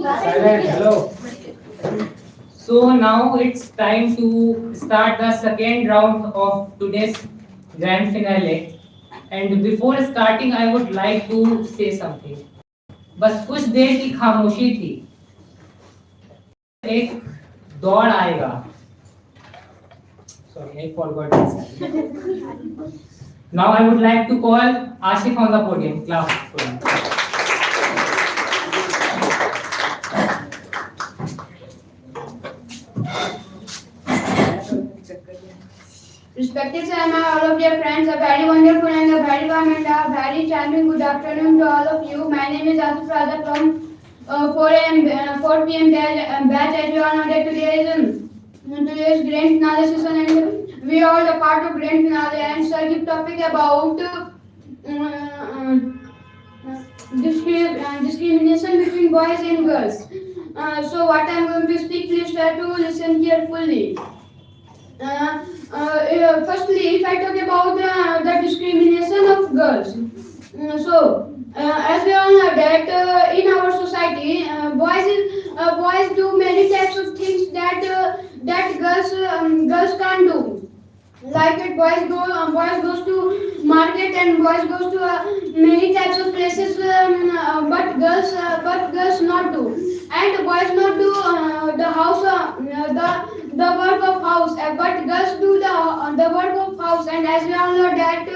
Silent, hello. So now it's time to start the second round of today's grand finale. And before starting, I would like to say something. बस कुछ देर की खामोशी थी, एक दौड़ आएगा. Sorry, I forgot this. Now I would like to call Ashif on the podium. Clap for him. Respected sir, and all of dear friends, a very wonderful and a very warm and a very charming good afternoon to all of you. My name is Asif Raza from 4 p.m. batch. As you all know that today is grand finale session and we are all a part of grand finale and sir give topic about discrimination between boys and girls. So what I am going to speak, please try to listen carefully. Firstly, if I talk about the discrimination of girls, as we all know that in our society, boys do many types of things that girls can't do. Like it, boys goes to market and boys goes to many types of places, but girls not do. And boys not do the house, the work of house, but girls do the work of house. And as we all know that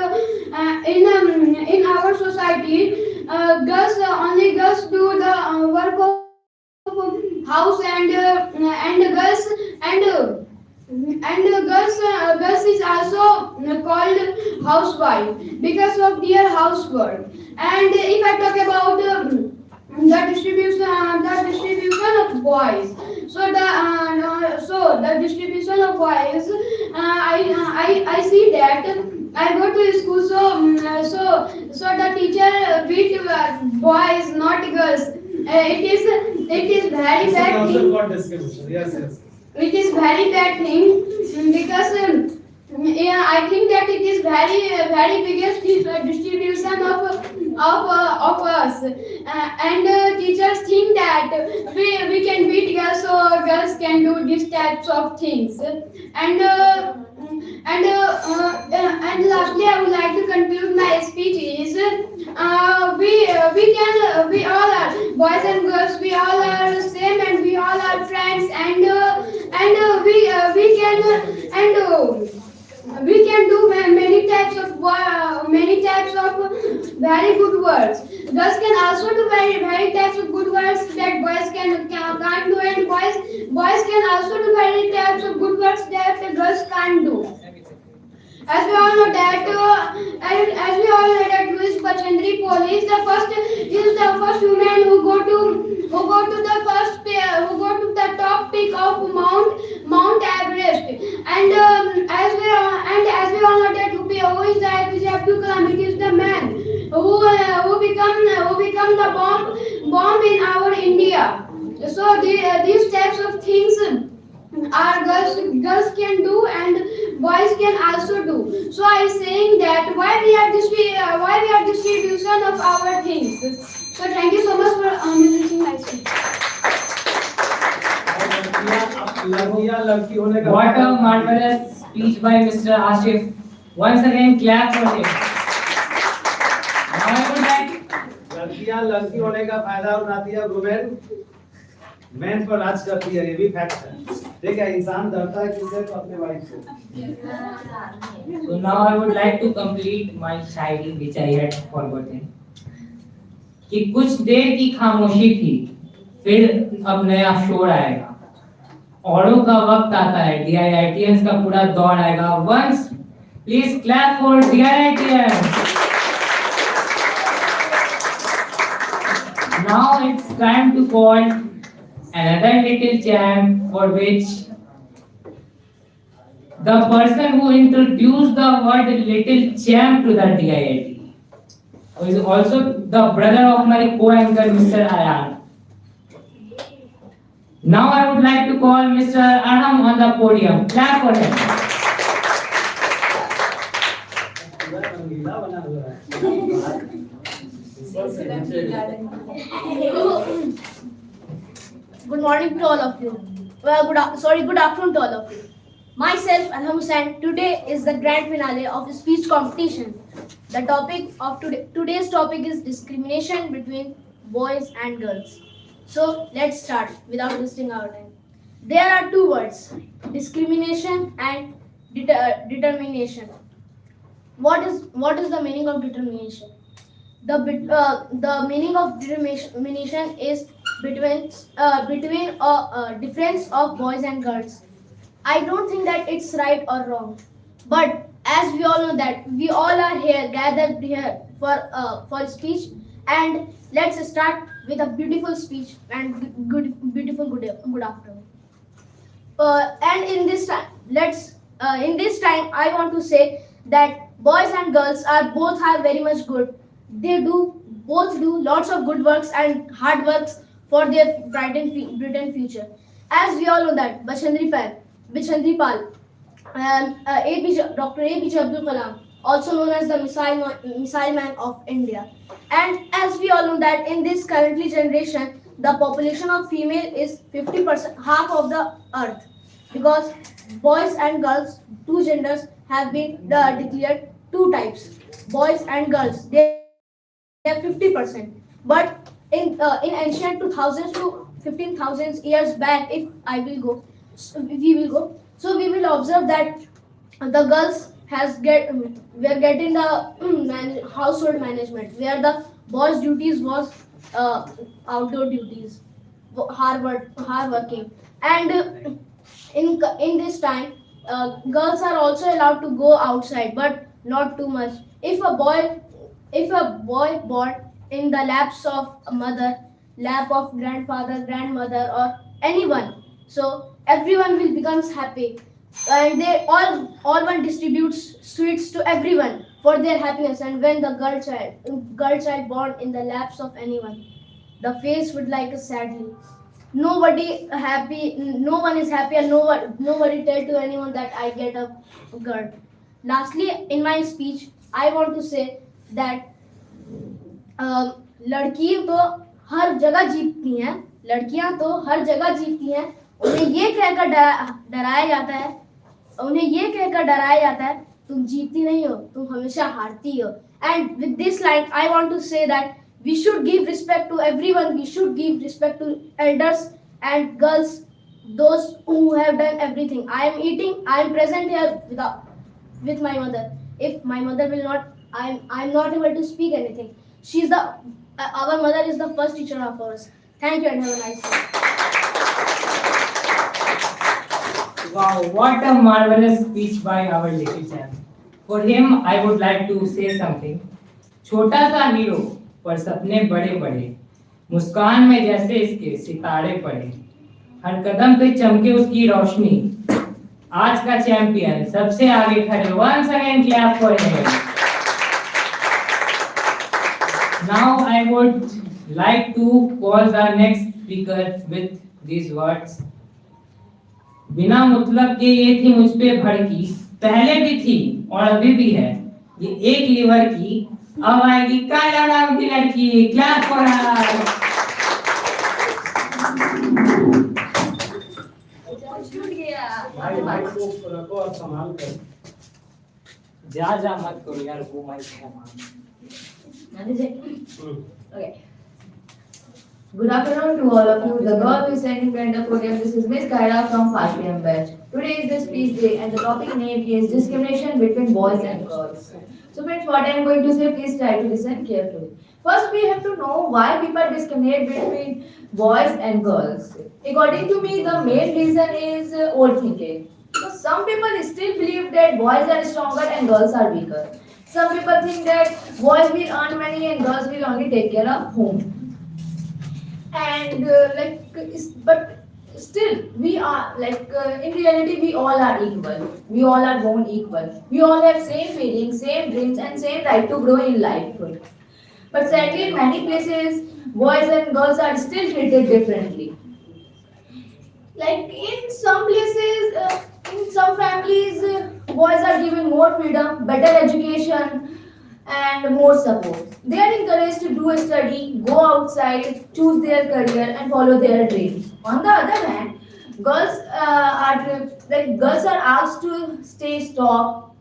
in our society, only girls do the work of house and girls is also called housewife because of their housework. And if I talk about the distribution of boys, the distribution of boys, I see that I go to school, so the teacher beat boys, not girls. It is very bad thing. Yes. It is very bad thing because I think that it is very biggest distribution of us, and teachers think that we can beat girls, so girls can do these types of things. And lastly, I would like to conclude my speech is we all are boys and girls, we all are same and we all are friends, and we can do many types of very good words. Girls can also do very types of good words that boys can't do, and boys can also do very types of good words that girls can't do. As we all know that Louis Pachandri Poli is the first woman who go to the top peak of Mount Everest. And as we all know that who is the APJ Abdul Kalam, it is the man who become the bomb in our India. So these types of things are girls can do and boys can also do. So I am saying that why we are distribution of our things. So thank you so much for listening my speech. What a marvelous speech by Mr. Ashif. Once again, clap for him. Now I would like लड़कियां लड़की होने का फायदा उठाती है, women man पर राज करती है, ये भी फैक्ट है. ठीक है, इंसान डरता है किससे? तो अपने वाइफ से. So now I would like to complete my Shayari which I had forgotten. कि कुछ देर की खामोशी थी, फिर अब नया शोर आएगा. औरों का वक्त आता है, DIITians का पूरा दौर आएगा. Once please clap for DIITians. Now it's time to call another little champ, for which the person who introduced the word little champ to the DIIT, who is also the brother of my co-anchor Mr. Ayan. Now I would like to call Mr. Arham on the podium. Clap for him. Good morning to all of you. Good afternoon to all of you. Myself, Alham Hussain. Today is the grand finale of the speech competition. The topic of today's topic is discrimination between boys and girls. So let's start without wasting our time. There are two words: discrimination and determination. What is the meaning of determination? The meaning of determination is between difference of boys and girls. I don't think that it's right or wrong, but as we all know that we all are here gathered here for speech, and let's start with a beautiful speech and good afternoon. And in this time, I want to say that boys and girls are very much good. They both do lots of good works and hard works for their bright and future. As we all know that Bachandri Pal, Dr. APJ Abdul Kalam, also known as the missile man of India. And as we all know that in this currently generation, the population of female is 50%, half of the earth, because boys and girls, two genders have been declared two types, boys and girls. They are 50%. But in ancient 2000s to 15,000 years back, if we will go, so we will observe that the girls were getting the household management, where the boys' duties was outdoor duties, hard working, and in this time, girls are also allowed to go outside, but not too much. If a boy born in the laps of a mother, lap of grandfather, grandmother, or anyone, so everyone will becomes happy, and they all one distributes sweets to everyone for their happiness. And when the girl child born in the laps of anyone, the face would like a sadly. No one is happy, and nobody tell to anyone that I get a girl. Lastly, in my speech, I want to say that लड़की तो हर जगह जीतती हैं, लड़कियां तो हर जगह जीतती हैं। उन्हें ये कहकर डराया जाता है तुम जीतती नहीं हो, तुम हमेशा हारती हो। And with this line, I want to say that we should give respect to everyone. We should give respect to elders and girls, those who have done everything. I am present here with my mother. If my mother will not, I'm not able to speak anything. Our mother is the first teacher of ours. Thank you and have a nice day. Wow, what a marvelous speech by our little champ. For him, I would like to say something. छोटा सा hero पर सपने बड़े बड़े, मुस्कान में जैसे इसके सितारे पड़े, हर कदम पे चमके उसकी रोशनी, आज का चैंपियन सबसे आगे खड़े। Once again clap for him. Now I would like to call the next speaker with these words. बिना मतलब के ये थी मुझ पे भड़की, पहले भी थी और अभी भी है, ये एक लीवर की, अब आएगी काला नाम की लड़की। Clap for her. भाई माइक को रखो और संभाल कर। जा मत करो यार, वो माइक संभाल। Okay. Good afternoon to all of you. The girl who is standing behind the podium, this is Miss Kaira from 5 p.m. batch. Today is the speech day and the topic name is discrimination between boys and girls. So friends, what I am going to say, please try to listen carefully. First, we have to know why people discriminate between boys and girls. According to me, the main reason is overthinking. So some people still believe that boys are stronger and girls are weaker. Some people think that boys will earn money and girls will only take care of home. And but still, we are in reality, we all are equal. We all are born equal. We all have same feelings, same dreams, and same right to grow in life. But sadly, in many places, boys and girls are still treated differently. Like in some places, in some families, boys are given more freedom, better education, and more support. They are encouraged to do a study, go outside, choose their career, and follow their dreams. On the other hand, girls are asked to stay stop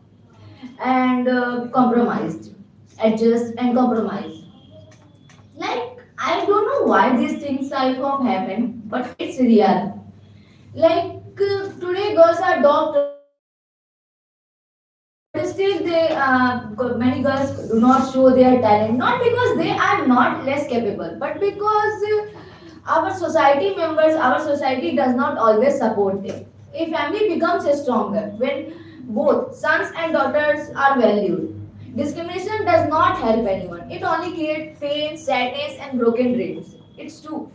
and compromised, adjust and compromise. Like I don't know why these things type of happen, but it's real. Like today, girls are doctors, but still many girls do not show their talent. Not because they are not less capable, but because our society members, our society does not always support them. A family becomes stronger when both sons and daughters are valued. Discrimination does not help anyone. It only creates pain, sadness, and broken dreams. It's true.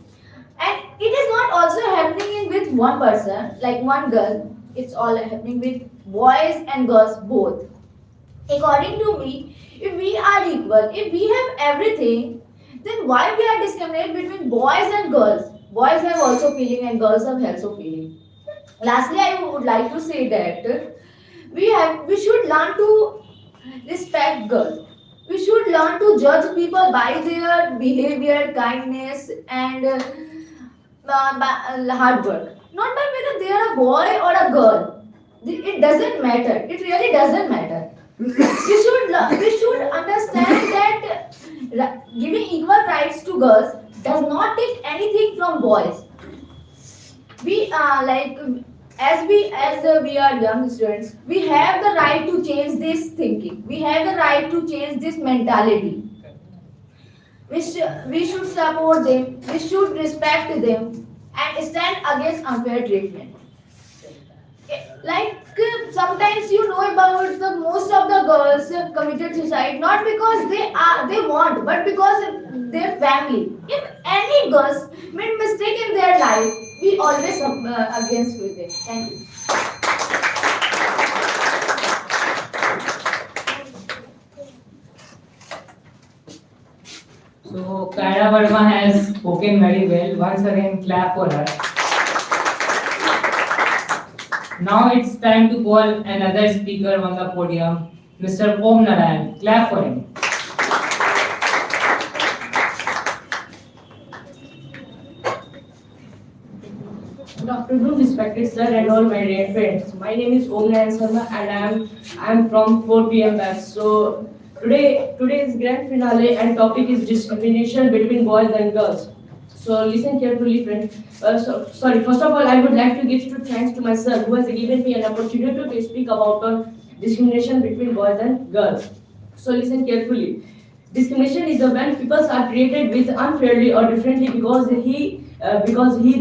And it is not also happening in with one person, like one girl. It's all happening with boys and girls both. According to me, if we are equal, if we have everything, then why we are discriminated between boys and girls? Boys have also feeling and girls have also feeling. Lastly, I would like to say that we should learn to respect girls. We should learn to judge people by their behavior, kindness, and hard work. Not by whether they are a boy or a girl. It doesn't matter. It really doesn't matter. We should understand that giving equal rights to girls does not take anything from boys. We like as we are young students, we have the right to change this thinking. We have the right to change this mentality. We should support them, we should respect them, and stand against unfair treatment. Like sometimes you know about the most of the girls committed suicide not because they want, but because of their family. If any girls made mistake in their life, we always against with it. Thank you. So Kaira Verma has spoken very well. Once again, clap for her. Now it's time to call another speaker on the podium, Mr. Om Narayan. Clap for him. Good afternoon, respected sir and all my dear friends. My name is Om Nayan Sharma and I am from 4 p.m. batch. So today is grand finale and topic is discrimination between boys and girls. So listen carefully, friends. First of all, I would like to give thanks to my sir who has given me an opportunity to speak about discrimination between boys and girls. So listen carefully. Discrimination is when people are treated with unfairly or differently because he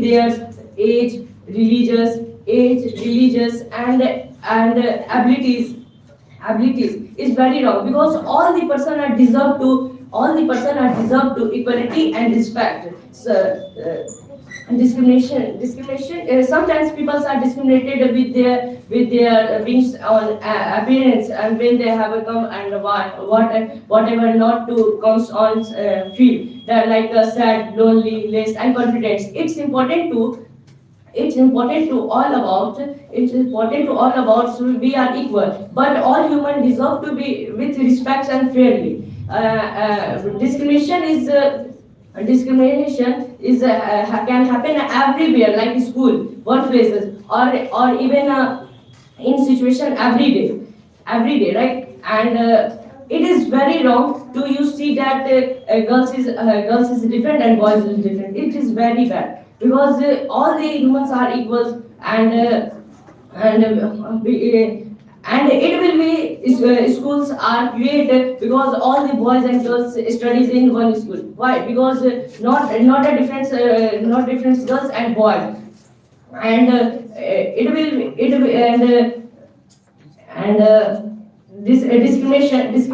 their religious and abilities is very wrong because all the person are deserved to equality and respect. So discrimination sometimes people are discriminated with their wings on appearance and when they have a come and whatever not to comes on field, they're like sad, lonely, less and confidence. It's important to all about so we are equal, but all human deserve to be with respect and fairly. Discrimination is can happen everywhere, like school, workplaces, or even in situation every day, right? And it is very wrong to you see that girls is different and boys is different. It is very bad because all the humans are equals and it will be schools are created because all the boys and girls studies in one school. Why? Because not different girls and boys, and this discrimination is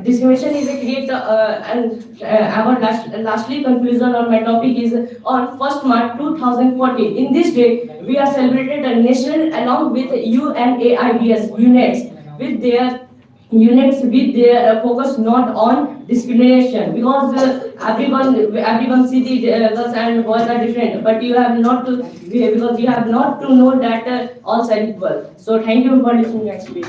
discrimination is a create and our lastly conclusion on my topic is on 1st March 2014. In this day, we are celebrated a nation along with UNAIDS units with their units with their focus not on discrimination, because everyone see the girls and boys are different, but you have not to, because you have not to know that all are equal. So thank you for listening my speech.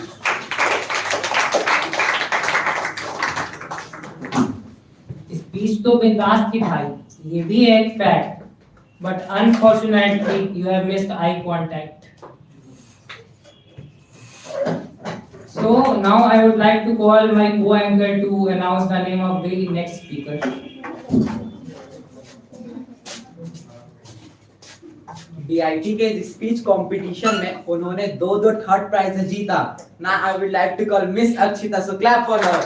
Speech तो बिंदास थी भाई, ये भी है एक fact, but unfortunately you have missed eye contact. So now I would like to call my co-anchor to announce the name of the next speaker. DIT के speech competition में उन्होंने दो थर्ड प्राइज जीता. Now I would like to call Miss Akshita, so clap for her.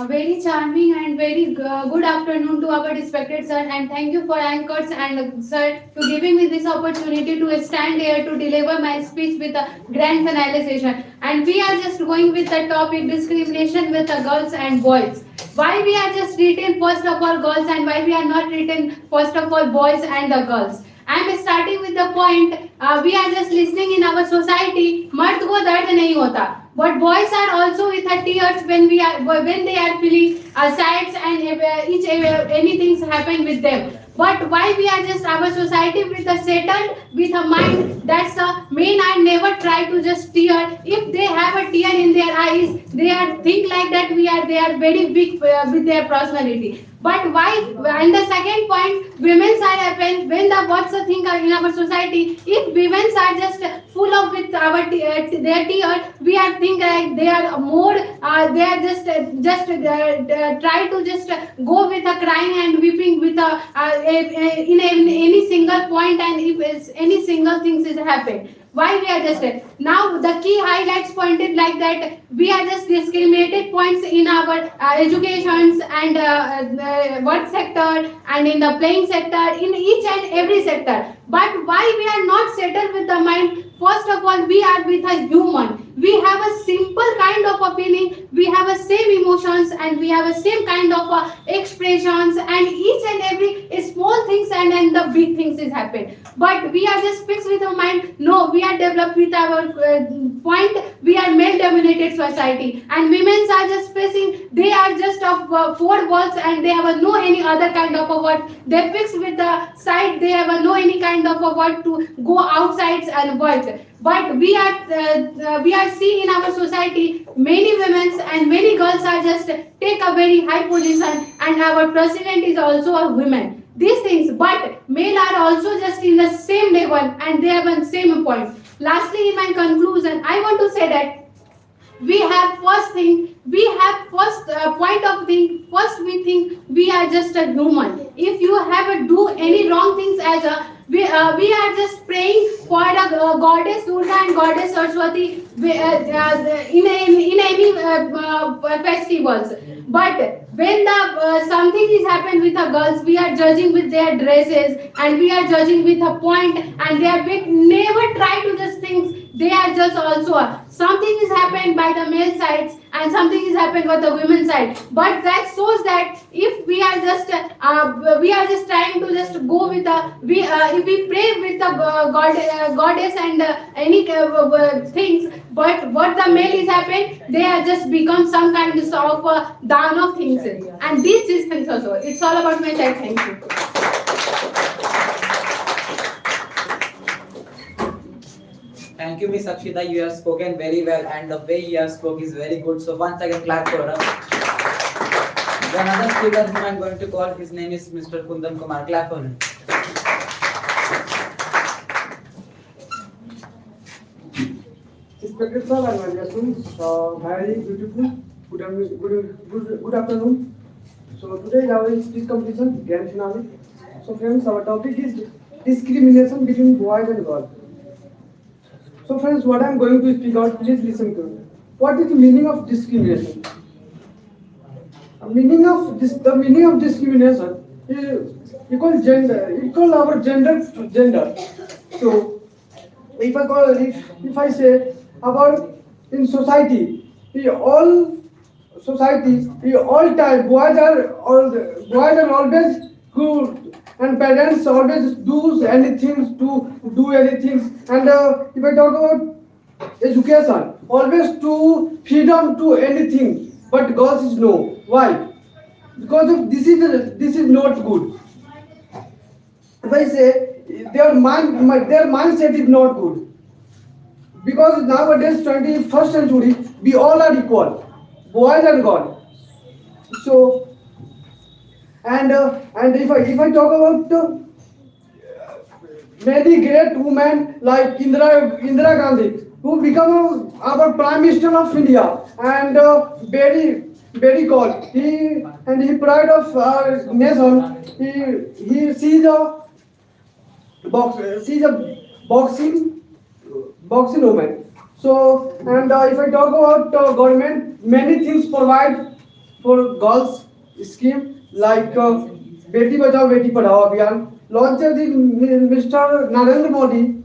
A very charming and very good afternoon to our respected sir, and thank you for anchors and sir to giving me this opportunity to stand here to deliver my speech with a grand finalization. And we are just going with the topic discrimination with the girls and boys. Why we are just written first of all girls and why we are not written first of all boys and the girls. I am starting with the point. We are just listening in our society. मर्द को दर्द नहीं होता, but boys are also with the tears when they are feeling sad and anything happen with them. But why we are just our society with a settled with a mind that's a men are never try to just tear. If they have a tear in their eyes, they are think like that they are very big with their personality. But why? And the second point, women's are happen when the what's the thing in our society. If women's are just full of with our their tear, we are think like they are more. They are just try to just go with a crying and weeping with in any single point, and if any single things is happened. Why we are just now the key highlights pointed like that we are just discriminated points in our educations and work sector and in the playing sector, in each and every sector. But why we are not settled with the mind? First of all, we are with a human. We have a simple kind of a feeling. We have a same emotions and we have a same kind of expressions, and each and every small things and then the big things is happen. But we are just fixed with our mind. No, we are developed with our point. We are male dominated society, and women are just facing. They are just of four walls and they have no any other kind of a what. They fixed with the side. They have no any kind of a what to go outside and work. But we are seeing in our society many women and many girls are just take a very high position, and our president is also a woman. These things, but male are also just in the same level and they have a same point. Lastly, in my conclusion, I want to say that we have first thing, we have first point of thing, first we think we are just a human. If you have to do any wrong things as a we are just praying for the goddess Durga and goddess Saraswati in any festivals. But when the something is happened with the girls, we are judging with their dresses and we are judging with a point, and they are never try to just things. They are just also something is happened by the male sides and something is happened by the women side. But that shows that if we are just trying to just go with the if we pray with the goddess and any things, but what the male is happened, they are just become some kind of down of things, and this is things also. It's all about my side. Thank you. Thank you, Miss Akshita. You have spoken very well, and the way you have spoke is very good. So once again, clap for her. The another speaker whom I am going to call, his name is Mr. Kundan Kumar. Clap for him. Respected sir and my dear students, very beautiful. Good afternoon. So today is our speech competition, grand finale. So friends, our topic is discrimination between boys and girls. So friends, what I am going to speak out, please listen to me. What is the meaning of discrimination? The meaning of discrimination is equal our gender to gender. So if I say about in society, all time boys are always good and parents always do anything to do anything. And if I talk about education, always to freedom to anything, but girls is no. Why? Because of this is not good. If I say their mindset is not good, because nowadays 21st century we all are equal, boys and girls. So and if I talk about many great women like Indira Gandhi, who become our Prime Minister of India, and very God. He pride of our nation. He sees a boxing woman. So and if I talk about government, many things provide for girls scheme like Beti Bachao Beti Padhao Abhiyan launched in Mr. Narendra Modi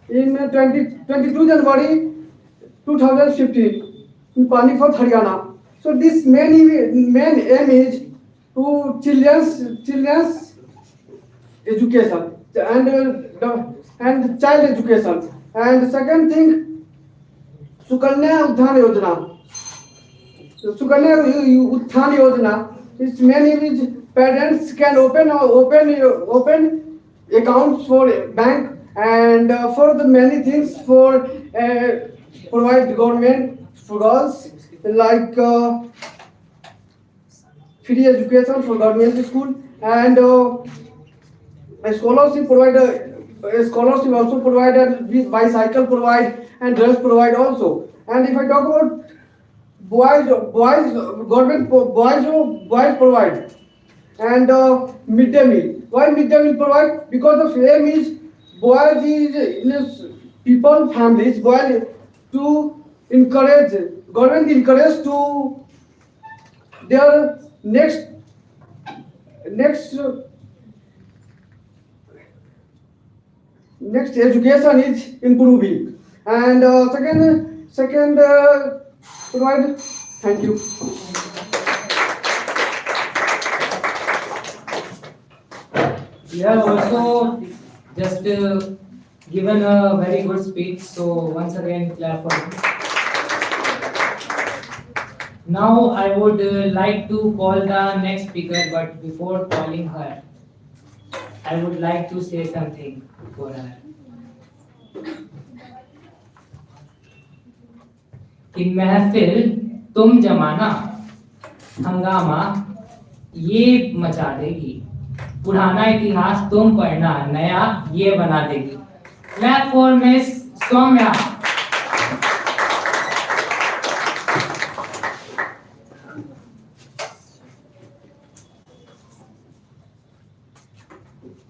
in 22 January 2015 in Panipat, Haryana. So this main aim is to children's education and child education. And second thing, Sukanya Uthan Yojana. Its main aim is parents can open accounts for bank, and for the many things for provide government for girls like free education for government school, and a scholarship also provided, with bicycle provide and dress provide also. And if I talk about boys provide, and midday meal. Why midday meal provide? Because of aim is boys is in people families boys to encourage, government encourage to their next education is improving. And second provide. Thank you. You have also just given a very good speech, so once again clap for him. Now I would like to call the next speaker, but before calling her, I would like to say something for her. कि महफिल तुम जमाना हंगामा ये मचा देगी, पुराना इतिहास तुम पढ़ना नया ये बना देगी. Clap for Miss Soumya.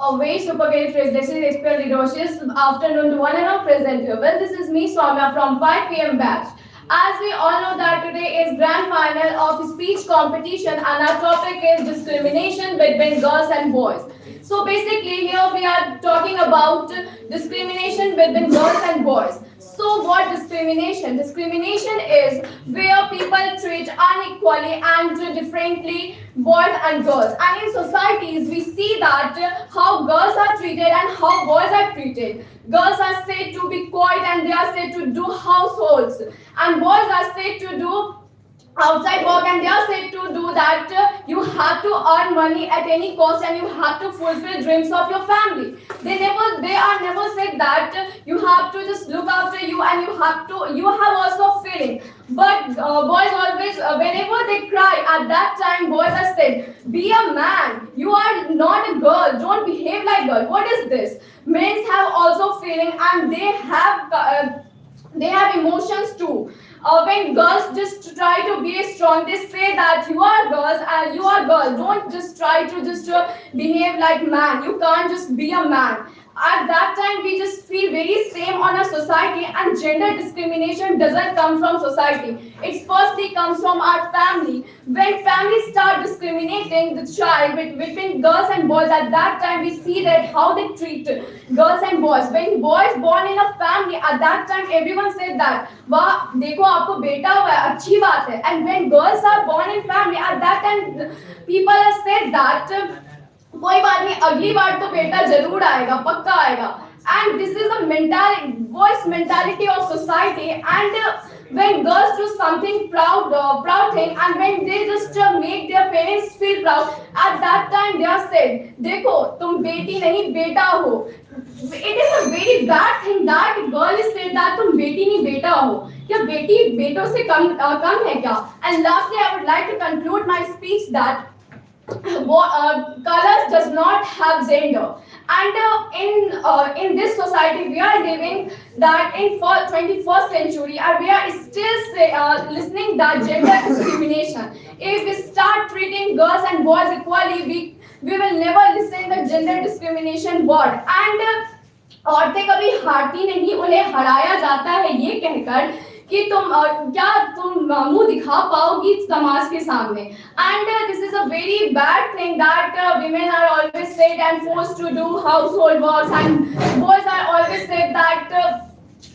A very supercalifragilisticexpialidocious afternoon to one and all present here. Well, this is me, Soumya, from 5 p.m. batch. As we all know that today is grand final of speech competition and our topic is discrimination between girls and boys. So basically here we are talking about discrimination between girls and boys. So what discrimination? Discrimination is where people treat unequally and differently boys and girls. And in societies we see that how girls are treated and how boys are treated. Girls are said to be quiet and they are said to do households. And boys are said to do outside work and they are said to do that you have to earn money at any cost and you have to fulfill dreams of your family. They are never said that you have to just look after you and you have also feeling. But boys always, whenever they cry, at that time boys are said, be a man, you are not a girl, don't behave like girl. What is this? Men have also feeling and they have emotions too. When girls just try to be strong, they say that you are girls and you are girl. Don't just try to behave like man. You can't just be a man. At that time, we just feel very same on our society, and gender discrimination doesn't come from society. It firstly comes from our family. When families start discriminating the child between girls and boys, at that time we see that how they treat girls and boys. When boys born in a family, at that time everyone said that, "Wah, देखो आपको बेटा हुआ है, अच्छी बात है." And when girls are born in family, at that time people have said that कोई बात नहीं, अगली बार तो बेटा जरूर आएगा, पक्का आएगा. And this is a mentality, voice mentality of society. And when girls do something proud thing, and when they just make their parents feel proud, at that time they are said, देखो तुम बेटी नहीं बेटा हो. It is a very bad thing that girl is said that तुम बेटी नहीं बेटा हो. क्या बेटी बेटों से कम है क्या? And lastly, I would like to conclude my speech that colors does not have gender. And in this society we are living that in 21st century, and we are still listening that gender discrimination. If we start treating girls and boys equally, we will never listen the gender discrimination word. And औरतें कभी हारती नहीं, उन्हें हराया जाता है ये कहकर कि क्या तुम मुंह दिखा पाओगी समाज के सामने. And this is a very bad thing that women are always said and forced to do household works, and boys are always said that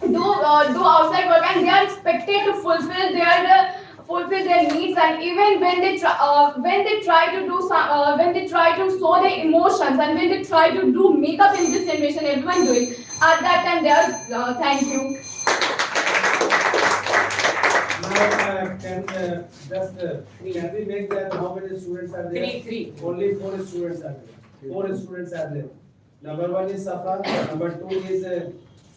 do outside work, and they are expected to fulfill their needs. And even when they try to show their emotions, and when they try to do makeup in this generation, everyone doing, at that time they are thank you. Now, can we make that how many students are there? Three. Only 4 students are there. 4 students are there. Number 1 is Safa, number 2 is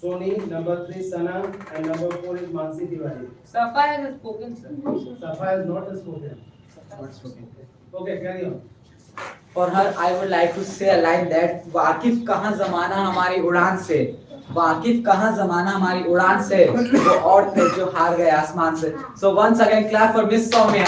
Soni, number 3 Sana, and number 4 is Mansi Tiwari. Safa has spoken, sir. Safa is not spoken. Okay, carry on. For her, I would like to say a line that वाकिफ कहाँ ज़माना हमारी उड़ान से, वाकिफ कहाँ ज़माना हमारी उड़ान से, वो और थे जो हार गए आसमान से. So once again, clap for Miss Soumya.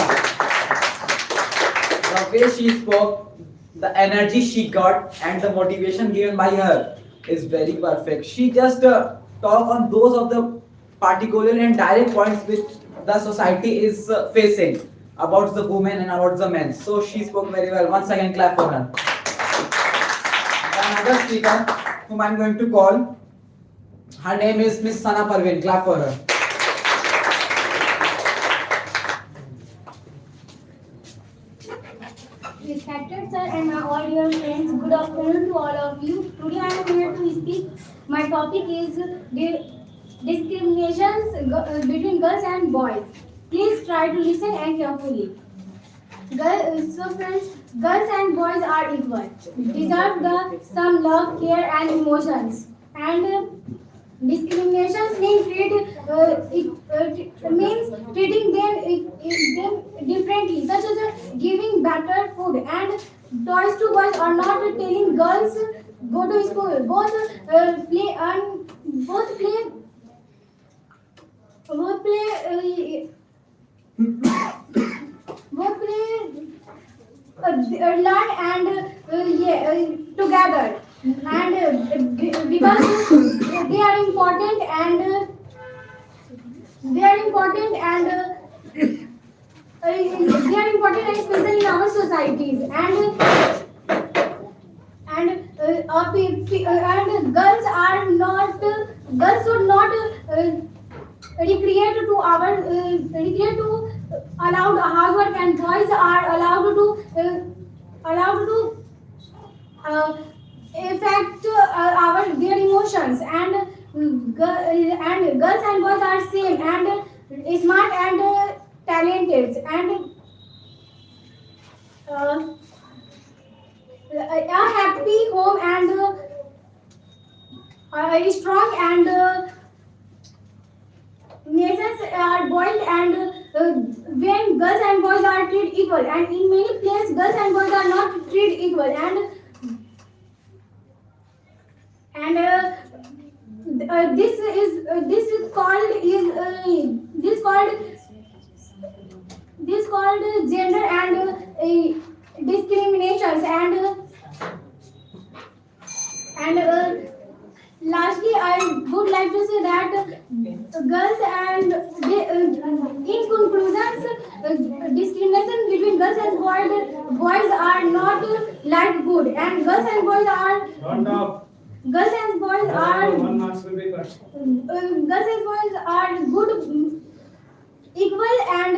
The way she spoke, the energy she got, and the motivation given by her is very perfect. She just talk on those of the particular and direct points which the society is facing about the women and about the men. So she spoke very well. Once again, clap for her. Another speaker whom I'm going to call, her name is Miss Sana Parveen. Clap for her. Respected sir and my all dear friends, good afternoon to all of you. Today I am here to speak. My topic is discriminations between girls and boys. Please try to listen and carefully. So friends, girls and boys are equal, deserve some love, care and emotions. And discriminations means treating them differently, such as giving better food and toys to boys, or not telling girls go to school. Both learn and together, and because they are important and especially in our societies. And girls should not recreate to allow the housework, and boys are allowed to affect their emotions. And girls and boys are same and smart and talented, and a happy home and strong and nations are boiled. And when girls and boys are treated equal, and in many places girls and boys are not treated equal, and this called gender and discriminations. And lastly, I would like to say that girls and in conclusions, discrimination between girls and boys are not like good, and girls and boys are One marks will be cut. girls and boys are good, equal and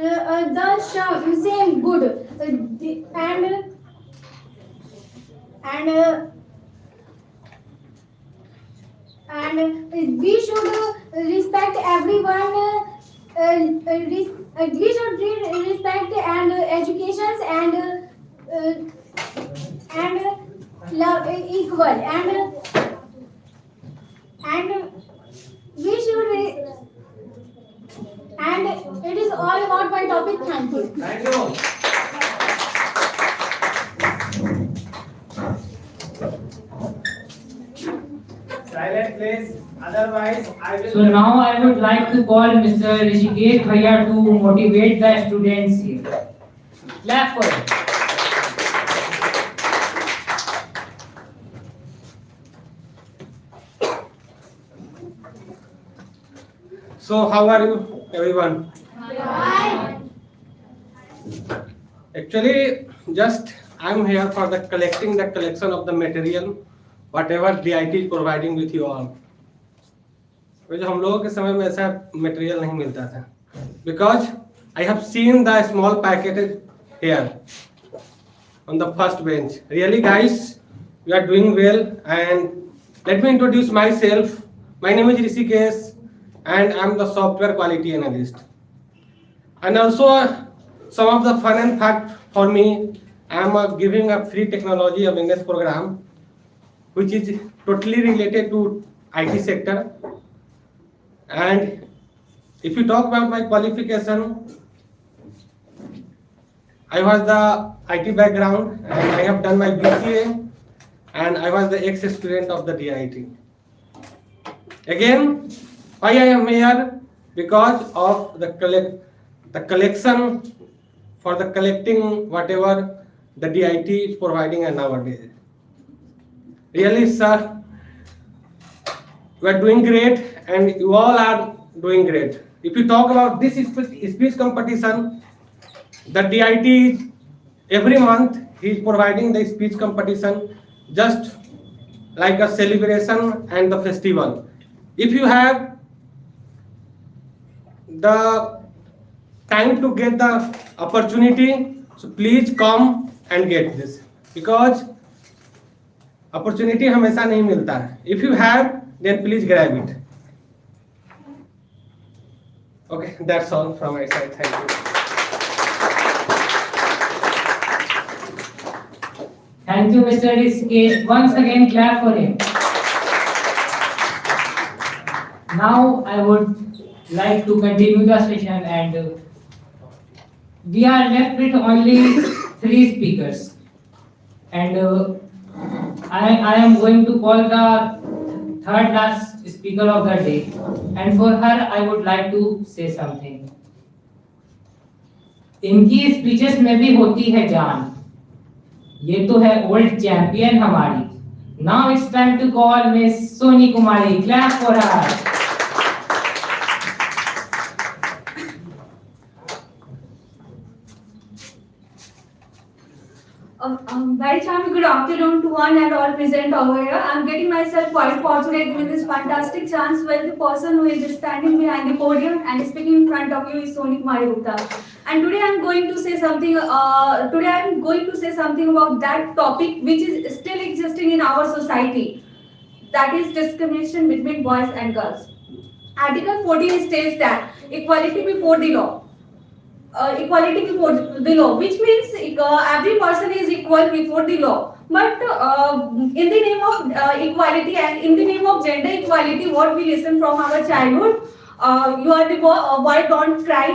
the same good and we should respect everyone. We should respect and educations and love equal and we should and it is all about my topic. Thank you. Thank you. Silent please, otherwise I will. So now I would like to call Mr. Rishikesh Bhaiya to motivate the students here. Clap for him. So how are you everyone? Actually just I'm here for the collection of the material whatever DIT is providing with you all. जो हम लोगों के समय में ऐसा material नहीं मिलता था because I have seen the small packages here on the first bench. Really guys, you are doing well and let me introduce myself. My name is Rishikesh and I'm the software quality analyst. And also some of the fun and fact for me, I'm giving a free technology awareness program which is totally related to IT sector. And if you talk about my qualification, I was the IT background and I have done my BCA and I was the ex-student of the DIT. Again, why I am here? Because of the collection for the collecting whatever the DIT is providing nowadays. Really, sir, you are doing great and you all are doing great. If you talk about this speech competition, the DIT every month he is providing the speech competition just like a celebration and the festival. If you have the time to get the opportunity, so please come and get this because opportunity हमेशा नहीं मिलता है. If you have, then please grab it. Okay, that's all from my side. Thank you. Thank you, Mr. Rishikesh. Once again, clap for him. Now I would like to continue the session and we are left with only 3 speakers. And I am going to call the third last speaker of the day. And for her, I would like to say something. इनकी speeches में भी होती है जान. ये तो है old champion हमारी. Now it's time to call Miss Soni Kumari. Clap for her. Very charming good afternoon to one and all present over here. I'm getting myself quite fortunate with this fantastic chance when the person who is standing behind the podium and speaking in front of you is Soni Kumari Gupta. And today I'm going to say something. About that topic which is still existing in our society. That is discrimination between boys and girls. Article 14 states that equality before the law. Equality before the law, which means every person is equal before the law. But in the name of equality and in the name of gender equality, what we listen from our childhood, you are the boy, don't cry.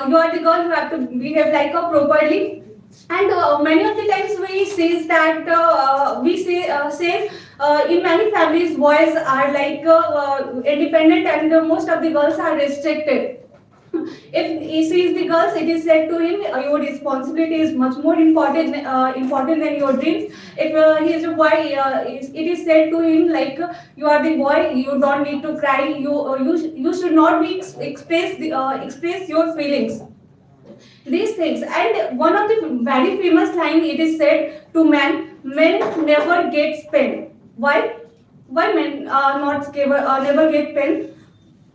You are the girl, you have to behave like a properly. And many of the times we say that in many families boys are like independent and most of the girls are restricted. If he sees the girls, it is said to him, your responsibility is much more important than your dreams. If he is a boy, it is said to him like, you are the boy, you don't need to cry, you should not be express your feelings. These things. And one of the very famous line, it is said to men never get pain. Why men never get pain?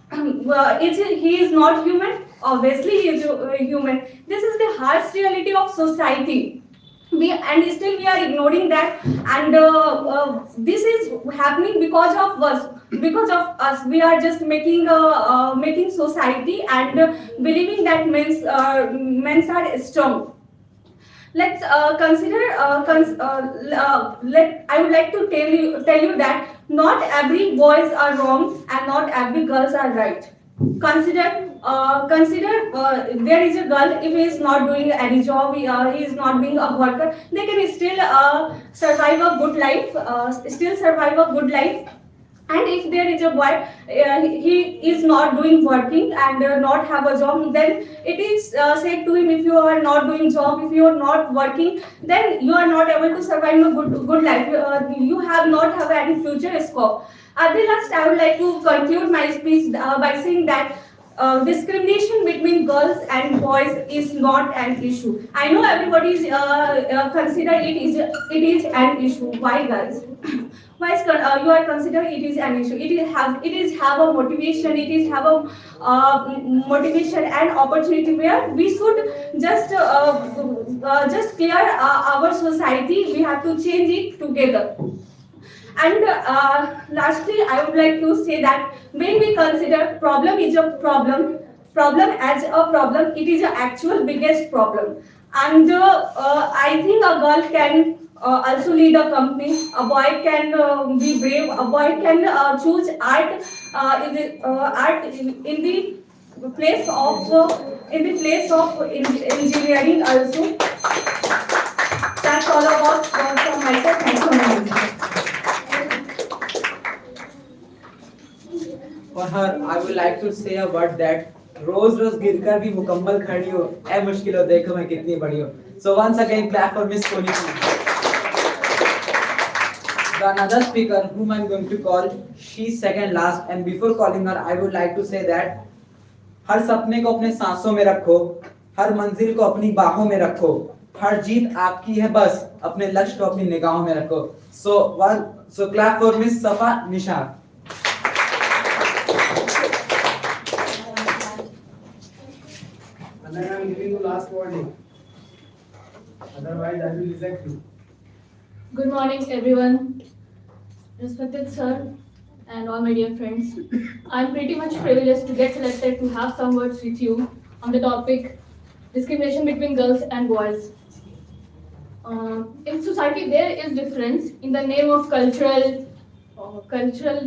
He is not human. Obviously, he is a human. This is the harsh reality of society. Still we are ignoring that, and this is happening because of us. Because of us, we are just making society and believing that men's are strong. Let's consider let I would like to tell you that not every boys are wrong and not every girls are right. Consider there is a girl, if he is not doing any job, he is not being a worker, they can still survive a good life, and if there is a boy, he is not doing working and not have a job, then it is said to him, if you are not doing job, if you are not working, then you are not able to survive a good life, you have not have any future scope. At the last, I would like to conclude my speech by saying that discrimination between girls and boys is not an issue. I know everybody is consider it is an issue. Why, guys? Why you are consider it is an issue? It is have a motivation. It is have a motivation and opportunity where we should just clear our society. We have to change it together. And lastly, I would like to say that when we consider problem as a problem, it is an actual biggest problem. And I think a girl can also lead a company. A boy can be brave. A boy can choose art in the place of engineering also. That's all about from myself. Thank you very much. For her, I would like to say a word that रोज रोज गिरकर भी मुकम्मल खड़ी हो, ऐ मुश्किल हो, देखो मैं कितनी बड़ी हूँ. So once again, clap for Miss Koniki. The another speaker whom I'm going to call, she's second last, and before calling her, I would like to say that हर सपने को अपने सांसों में रखो, हर मंजिल को अपनी बाहों में रखो, हर जीत आपकी है, बस अपने लक्ष्य को अपनी निगाहों में रखो. So clap for Miss Safa Nishad. And then I'm giving you last warning. Otherwise, I will reject you. Good morning, everyone. Respected sir and all my dear friends. I'm pretty much privileged to get selected to have some words with you on the topic discrimination between girls and boys. In society, there is difference in the name of cultural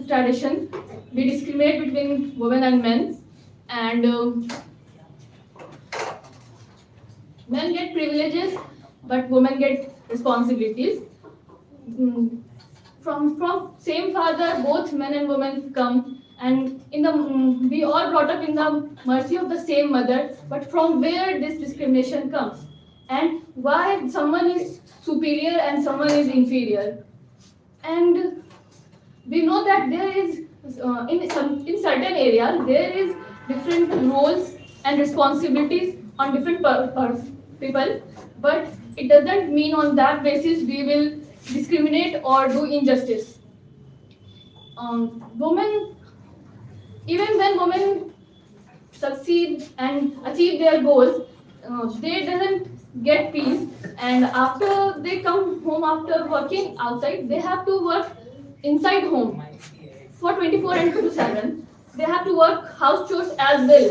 tradition. We discriminate between women and men, and men get privileges, but women get responsibilities. From same father, both men and women come, and we all brought up in the mercy of the same mother. But from where this discrimination comes, and why someone is superior and someone is inferior? And we know that there is in certain areas there is different roles and responsibilities on different people, but it doesn't mean on that basis we will discriminate or do injustice. Even when women succeed and achieve their goals, they doesn't get peace, and after they come home after working outside, they have to work inside home for 24 and 7. They have to work house chores as well,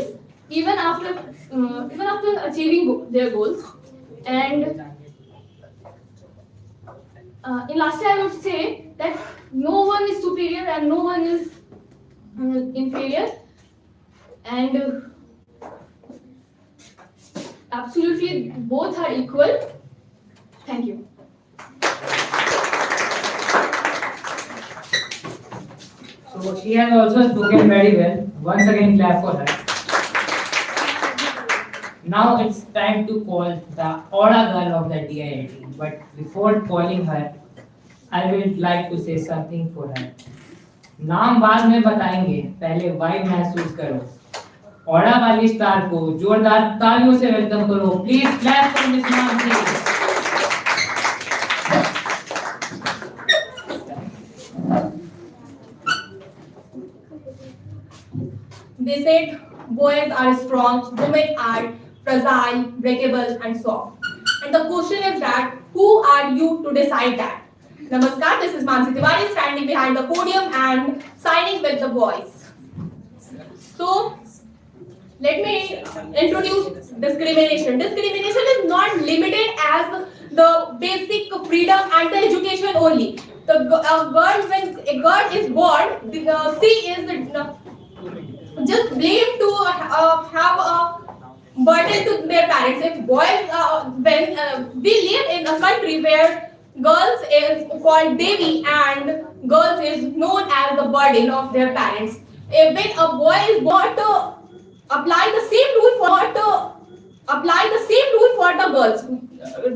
even after achieving their goals. And in last, I would say that no one is superior and no one is inferior, and absolutely both are equal. Thank you. So she has also spoken very well. Once again, clap for her. Now it's time to call the Aura girl of the DIIT. But before calling her, I would like to say something for her. नाम बाद में बताएंगे, पहले vibe महसूस करो. Aura वाली star को जोरदार तालियों से वेलकम करो. Please clap for miss Mansi. They said boys are strong, women are fragile, breakable, and soft. And the question is that who are you to decide that? Namaskar, this is Mansi Tiwari standing behind the podium and signing with the boys. So, let me introduce discrimination. Discrimination is not limited as the basic freedom and the education only. The girl, when a girl is born, she is just blamed to have a burden to their parents. If boys, when we live in a country where girls is called Devi and girls is known as the burden of their parents. When a boy is born to apply the same rule for the girls,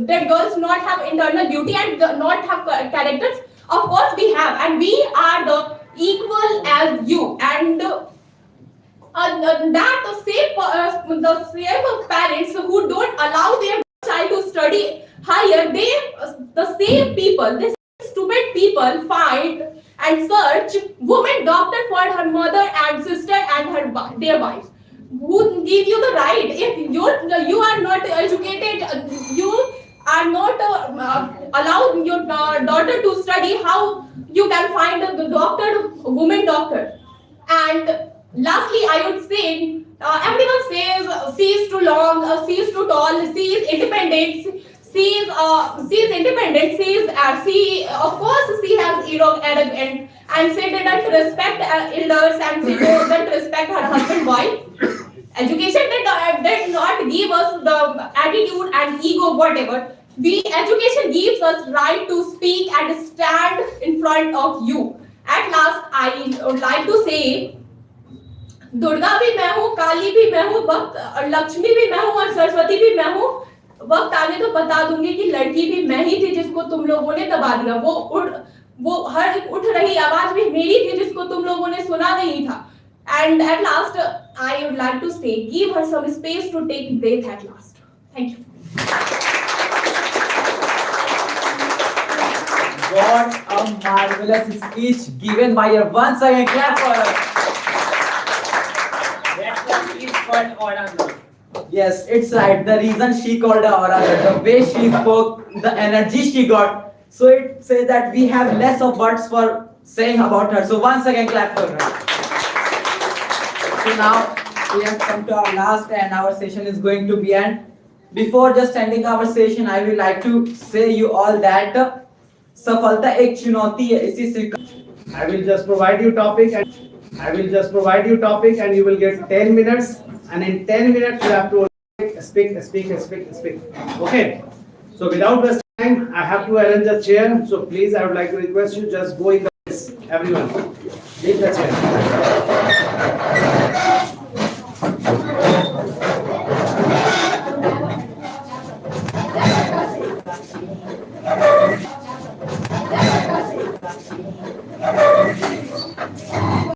that girls not have internal beauty and not have characters. Of course we have, and we are the equal as you, and that the same parents who don't allow their child to study higher, the same people, these stupid people find and search woman doctor for her mother and sister and their wives. Who give you the right? If you are not educated, you are not allowed your daughter to study, how you can find a doctor, woman doctor? And lastly, I would say, everyone says she is too long, she is too tall, she is independent, she is independent, she of course she has arrogant, and she didn't respect elders, and she didn't respect her husband, wife. Education did not give us the attitude and ego, whatever. Education gives us right to speak and stand in front of you. At last, I would like to say, Durga भी मैं हूँ, काली भी मैं हूँ, वक्त लक्ष्मी भी मैं हूँ और सरस्वती भी मैं हूँ. वक्त आने तो बता दूंगी कि लड़की भी मैं ही थी जिसको तुम लोगों ने दबा दिया. वो हर उठ रही आवाज भी मेरी थी जिसको तुम लोगों ने सुना नहीं था. And at last, I would like to say, give her some space to take breath at last. Thank you. What a marvelous speech given by her. Once again, clap for her. That's what is called oral. Yes, it's right. The reason she called her aura, the way she spoke, the energy she got. So it says that we have less of words for saying about her. So once again, clap for her. So now we have come to our last and our session is going to be end. Before just ending our session, I would like to say you all that सफलता एक चुनौती है. इसी से I will just provide you topic and you will get 10 minutes, and in 10 minutes you have to speak. Okay. So without wasting time, I have to arrange a chair. So please, I would like to request you just go in the place. Everyone, leave the chair.